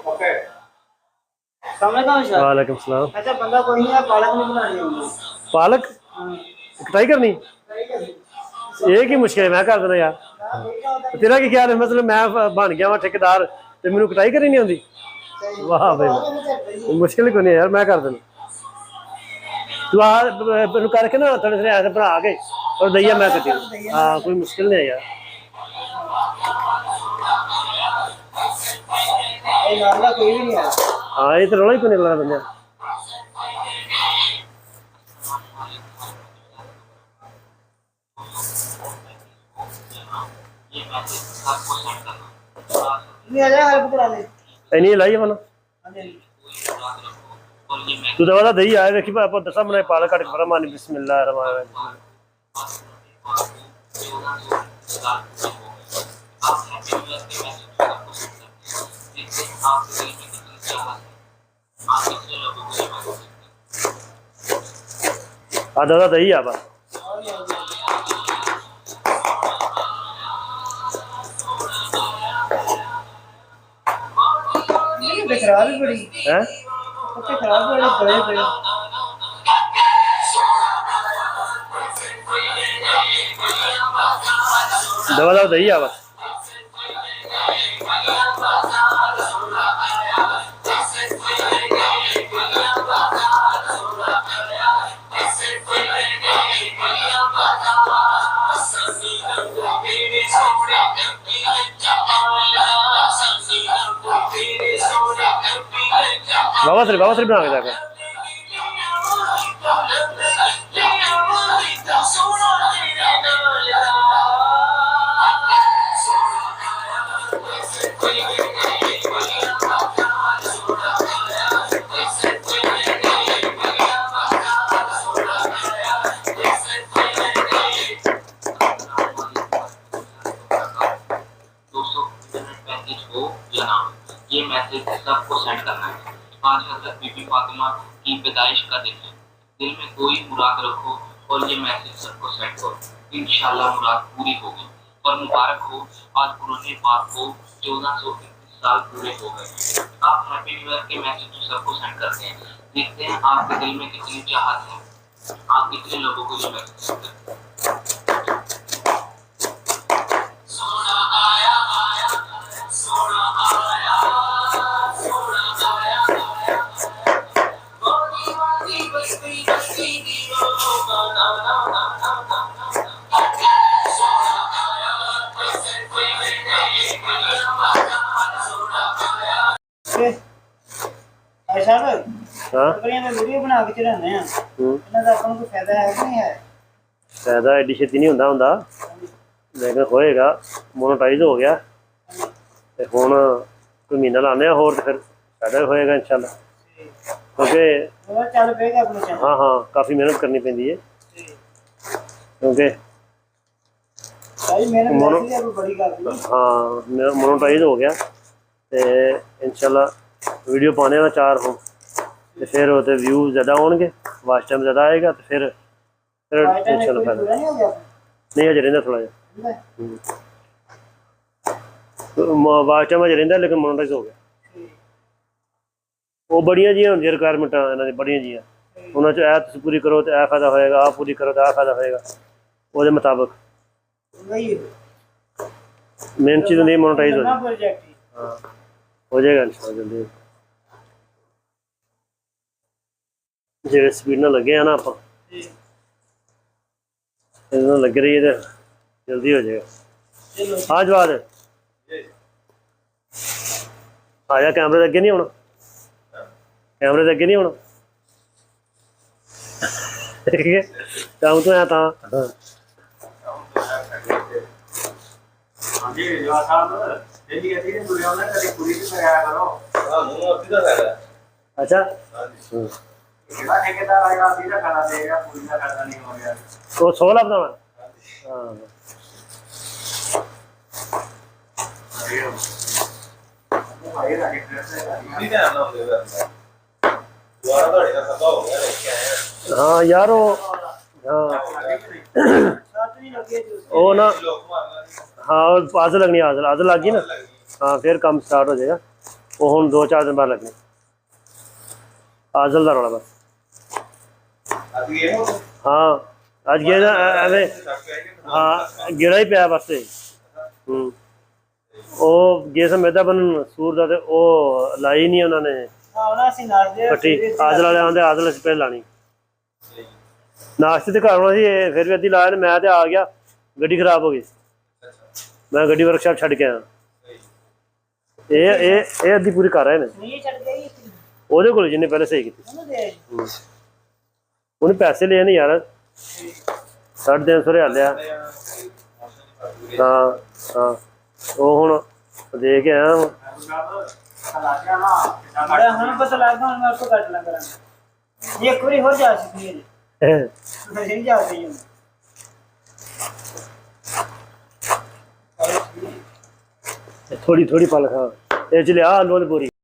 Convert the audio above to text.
Okay वालेकुम सलाम। अच्छा बंदा कोई नहीं है, पालक नहीं बनानी होगी। पालक कटाई करनी एक ही मुश्किल है, मैं कर देना यार। तेरा की ख्याल है? मतलब मैं बन गया वहाँ ठेकेदार तो मैनू कटाई करनी नहीं आती? वाह भाई मुश्किल कोई नहीं यार, मैं कर देना। तू आ करके ना थोड़े से ऐसे बना के और दैया मैं कटी। हाँ कोई मुश्किल नहीं है यार। कोई भी नहीं है। हाँ ये तो रोला ही कोई नहीं लगा बंदा। नहीं लाई है मना तू दवा दही आए देखी आप दसा बनाए पालक कट के मानी बिस्मिल्लाह रहमान रहीम। दादा दही आ बस खराब ही बड़ी है खराब बड़े बड़े दवा दवा दही आ बस। बाबा श्री बना के जाकर ये मैसेज सबको सेंड करना है। आज हज़रत बीबी फातिमा की पैदाइश का दिन है। दिल में कोई मुराद रखो और ये मैसेज सबको सेंड करो, इंशाल्लाह मुराद पूरी होगी। और मुबारक हो, आज कुरान पाक को 1431 साल पूरे हो गए। आप हैप्पी न्यू ईयर के मैसेज तो सबको सेंड करते हैं, देखते हैं आपके दिल में कितनी चाहत है, आप कितने लोगों को ये मैसेज सेंड करते हैं। वीडियो बना के चढ़ाने हैं, इन्हां दा अपन को फायदा है कि नहीं है? फायदा एडी छेती नहीं होंदा लेकिन होएगा। मोनेटाइज हो गया ते हुण कोई महीना लाने होर ते फिर फायदा होएगा इंशाल्लाह, क्योंकि चल पेगा अपने चैनल। हाँ हाँ काफ़ी मेहनत करनी पैंदी है क्योंकि हाँ मोनेटाइज हो गया तो इंशाल्लाह वीडियो पाने वाला 4 हो तो फिर वो व्यू ज़्यादा होंगे, वाच टाइम ज़्यादा आएगा तो फिर इंशाल्लाह फायदा नहीं अजे रहा थोड़ा जहा वाच टाइम अजे रहा लेकिन मोनेटाइज हो गया। वो बड़िया जी होंगी रिक्वायरमेंट इन्होंने बड़िया जी उन्होंने ऐ तुम पूरी करो तो ऐ फायदा होएगा, आ पूरी करो तो आ फायदा होएगा, वो मुताबिक मेन चीज़ नहीं मोनेटाइज हो जाए। हाँ हो जाएगा इंशाल्लाह जल्दी जो स्पीड ना लगे ना आप लगे रही है तो जल्दी हो जाएगा। हाँ जवाब आया कैमरे अगे नहीं होना, कैमरे के अगे नहीं होना ठीक है काम तो है अच्छा तो 16 बताना। हाँ हाँ यार वो ना हाँ आज लगनी आज लग गई ना। हाँ फिर काम स्टार्ट हो जाएगा। ਉਹ ਹੁਣ 2-4 ਦਿਨ ਬਾਅਦ ਲੱਗਣੇ। ਆਜ਼ਲ ਦਾ ਰੌਲਾ ਬਸ। ਹਾਂ ਅੱਜ ਗਏ ਨਾ ਐਵੇਂ। ਹਾਂ ਗੇੜਾ ਹੀ ਪਿਆ ਬਸ ਤੇ। ਉਹ ਗਏ ਸਨ ਮੈਦਾ ਬਣਨ ਸੂਰ ਦਾ, ਤੇ ਉਹ ਲਾਈ ਨਹੀਂ ਉਹਨਾਂ ਨੇ ਪੱਟੀ। ਆਜ਼ਲ ਵਾਲੇ ਆਉਂਦੇ ਆਜ਼ਲ ਅਸੀਂ ਪਹਿਲਾਂ ਲਾਣੀ। ਨਾਸ਼ਤੇ ਤੇ ਘਰ ਆਉਣਾ ਸੀ, ਫਿਰ ਵੀ ਅੱਧੀ ਲਾਇਆ। ਮੈਂ ਤੇ ਆ ਗਿਆ, ਗੱਡੀ ਖਰਾਬ ਹੋ ਗਈ। ਮੈਂ ਗੱਡੀ ਵਰਕਸ਼ਾਪ ਛੱਡ ਕੇ ਆਇਆ। ਇਹ ਅੱਧੀ ਪੂਰੀ ਕਰ ਰਹੇ ਨੇ ਉਹਦੇ ਕੋਲ ਜਿਹਨੇ ਪਹਿਲੇ ਸਹੀ ਕੀਤੀ। ਉਹਨੇ ਪੈਸੇ ਲਏ ਨੇ ਯਾਰ, 350 ਰਿਆਲ ਲਿਆ। ਹਾਂ ਹਾਂ ਉਹ ਹੁਣ ਦੇ ਕੇ ਆਇਆ। ਹੁਣ ਪਤਾ ਲੱਗਦਾ ਹੁਣ ਮੈਂ उसको ਕੱਟ ਲਾਂ ਕਰਾਂਗਾ। ਇੱਕ ਵਾਰੀ ਹੋਰ ਜਾ ਸਕਦੀ ਹੈ ਨਹੀਂ ਜਾ ਰਹੀ ਥੋੜੀ ਥੋੜੀ ਪਲ। ਹਾਂ ਇਹ ਚ ਲਿਆ ਆਲੂਆਂ ਦੀ ਪੂਰੀ।